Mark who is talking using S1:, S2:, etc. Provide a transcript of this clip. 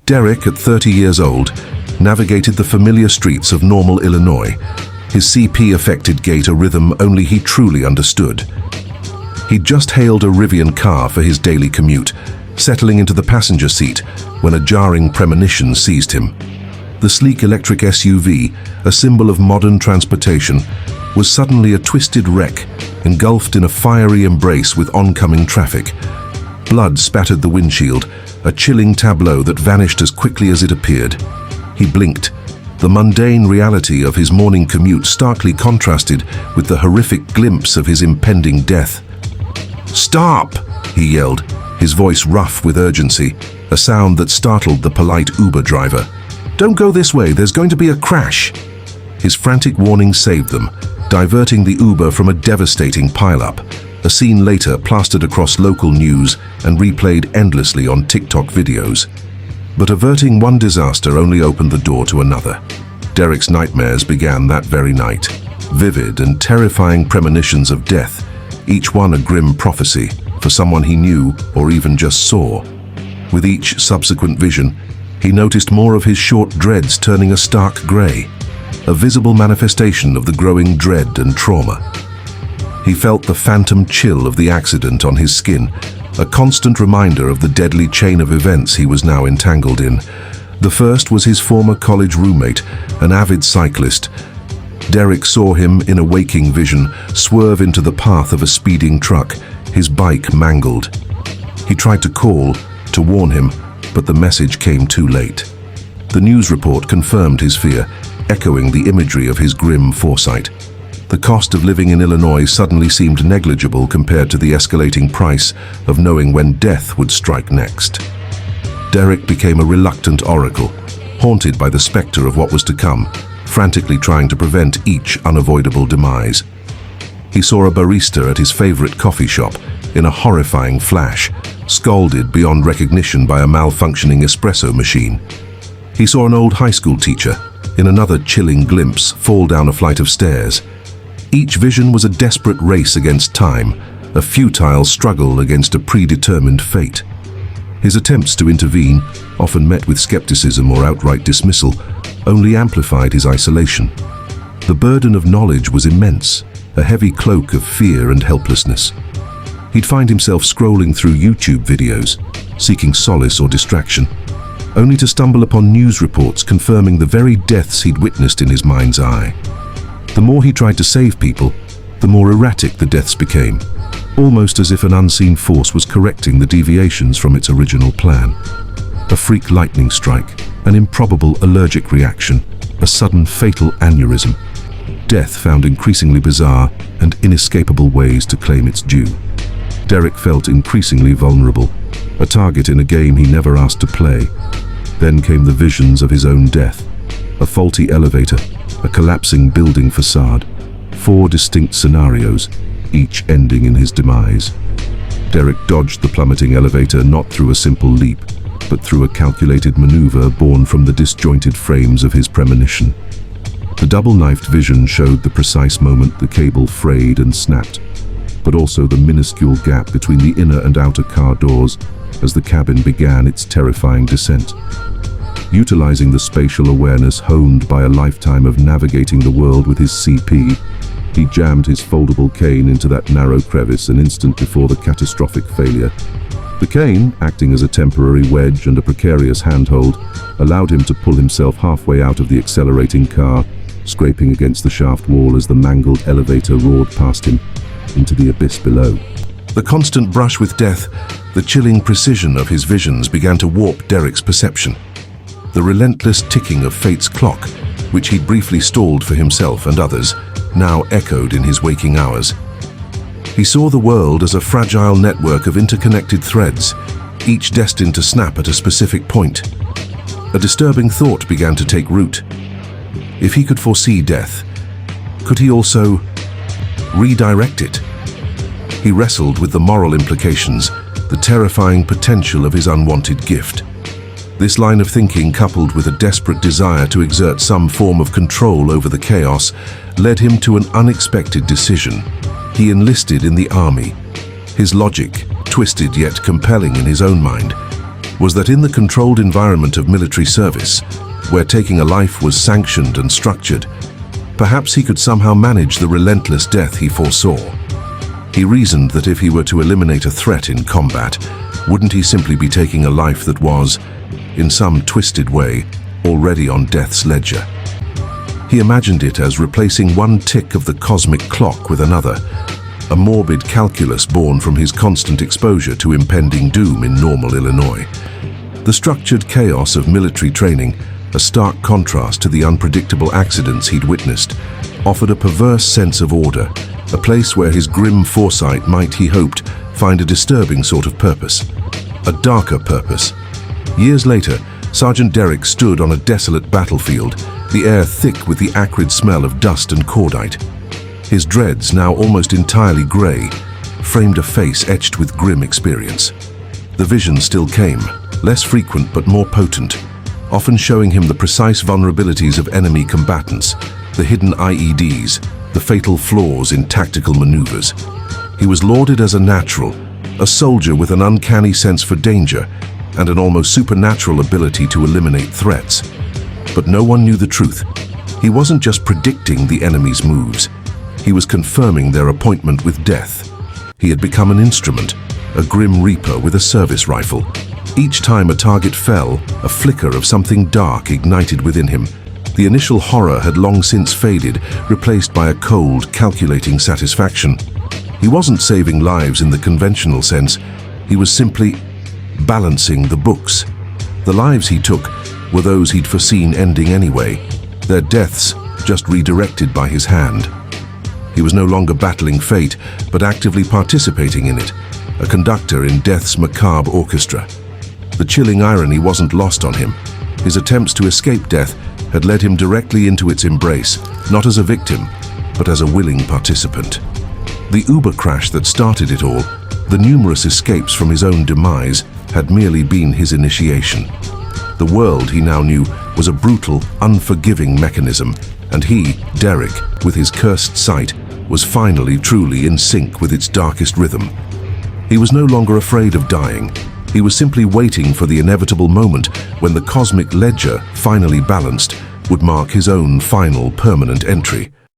S1: Derek, at 30 years old, navigated the familiar streets of Normal, Illinois, his CP-affected gait a rhythm only he truly understood. He'd just hailed a Rivian car for his daily commute, settling into the passenger seat when a jarring premonition seized him. The sleek electric SUV, a symbol of modern transportation, was suddenly a twisted wreck, engulfed in a fiery embrace with oncoming traffic. Blood spattered the windshield, a chilling tableau that vanished as quickly as it appeared. He blinked. The mundane reality of his morning commute starkly contrasted with the horrific glimpse of his impending death. "Stop!" he yelled, his voice rough with urgency, a sound that startled the polite Uber driver. "Don't go this way, there's going to be a crash." His frantic warning saved them, diverting the Uber from a devastating pileup, a scene later plastered across local news and replayed endlessly on TikTok videos. But averting one disaster only opened the door to another. Derek's nightmares began that very night. Vivid and terrifying premonitions of death, each one a grim prophecy for someone he knew or even just saw. With each subsequent vision, he noticed more of his short dreads turning a stark grey, a visible manifestation of the growing dread and trauma. He felt the phantom chill of the accident on his skin, a constant reminder of the deadly chain of events he was now entangled in. The first was his former college roommate, an avid cyclist. Derek saw him in a waking vision swerve into the path of a speeding truck, his bike mangled. He tried to call, to warn him, but the message came too late. The news report confirmed his fear, echoing the imagery of his grim foresight. The cost of living in Illinois suddenly seemed negligible compared to the escalating price of knowing when death would strike next. Derek became a reluctant oracle, haunted by the specter of what was to come, frantically trying to prevent each unavoidable demise. He saw a barista at his favorite coffee shop in a horrifying flash, scalded beyond recognition by a malfunctioning espresso machine. He saw an old high school teacher, in another chilling glimpse, fall down a flight of stairs. Each vision was a desperate race against time, a futile struggle against a predetermined fate. His attempts to intervene, often met with skepticism or outright dismissal, only amplified his isolation. The burden of knowledge was immense, a heavy cloak of fear and helplessness. He'd find himself scrolling through YouTube videos, seeking solace or distraction, only to stumble upon news reports confirming the very deaths he'd witnessed in his mind's eye. The more he tried to save people, the more erratic the deaths became, almost as if an unseen force was correcting the deviations from its original plan. A freak lightning strike, an improbable allergic reaction, a sudden fatal aneurysm. Death found increasingly bizarre and inescapable ways to claim its due. Derek felt increasingly vulnerable, a target in a game he never asked to play. Then came the visions of his own death, a faulty elevator, a collapsing building facade, 4 distinct scenarios, each ending in his demise. Derek dodged the plummeting elevator not through a simple leap, but through a calculated maneuver born from the disjointed frames of his premonition. The double-knifed vision showed the precise moment the cable frayed and snapped, but also the minuscule gap between the inner and outer car doors as the cabin began its terrifying descent. Utilizing the spatial awareness honed by a lifetime of navigating the world with his CP, he jammed his foldable cane into that narrow crevice an instant before the catastrophic failure. The cane, acting as a temporary wedge and a precarious handhold, allowed him to pull himself halfway out of the accelerating car, scraping against the shaft wall as the mangled elevator roared past him into the abyss below. The constant brush with death, the chilling precision of his visions began to warp Derek's perception. The relentless ticking of fate's clock, which he'd briefly stalled for himself and others, now echoed in his waking hours. He saw the world as a fragile network of interconnected threads, each destined to snap at a specific point. A disturbing thought began to take root. If he could foresee death, could he also redirect it? He wrestled with the moral implications, the terrifying potential of his unwanted gift. This line of thinking, coupled with a desperate desire to exert some form of control over the chaos, led him to an unexpected decision. He enlisted in the army. His logic, twisted yet compelling in his own mind, was that in the controlled environment of military service, where taking a life was sanctioned and structured, perhaps he could somehow manage the relentless death he foresaw. He reasoned that if he were to eliminate a threat in combat, wouldn't he simply be taking a life that was, in some twisted way, already on death's ledger? He imagined it as replacing one tick of the cosmic clock with another, a morbid calculus born from his constant exposure to impending doom in Normal, Illinois. The structured chaos of military training, a stark contrast to the unpredictable accidents he'd witnessed, offered a perverse sense of order, a place where his grim foresight might, he hoped, find a disturbing sort of purpose, a darker purpose. Years later, Sergeant Derrick stood on a desolate battlefield, the air thick with the acrid smell of dust and cordite. His dreads, now almost entirely grey, framed a face etched with grim experience. The vision still came, less frequent but more potent, often showing him the precise vulnerabilities of enemy combatants, the hidden IEDs, the fatal flaws in tactical maneuvers. He was lauded as a natural, a soldier with an uncanny sense for danger and an almost supernatural ability to eliminate threats. But no one knew the truth. He wasn't just predicting the enemy's moves. He was confirming their appointment with death. He had become an instrument, a grim reaper with a service rifle. Each time a target fell, a flicker of something dark ignited within him. The initial horror had long since faded, replaced by a cold, calculating satisfaction. He wasn't saving lives in the conventional sense. He was simply balancing the books. The lives he took were those he'd foreseen ending anyway, their deaths just redirected by his hand. He was no longer battling fate, but actively participating in it, a conductor in death's macabre orchestra. The chilling irony wasn't lost on him. His attempts to escape death had led him directly into its embrace, not as a victim, but as a willing participant. The Uber crash that started it all, the numerous escapes from his own demise, had merely been his initiation. The world, he now knew, was a brutal, unforgiving mechanism, and he, Derrick, with his cursed sight, was finally truly in sync with its darkest rhythm. He was no longer afraid of dying. He was simply waiting for the inevitable moment when the cosmic ledger, finally balanced, would mark his own final permanent entry.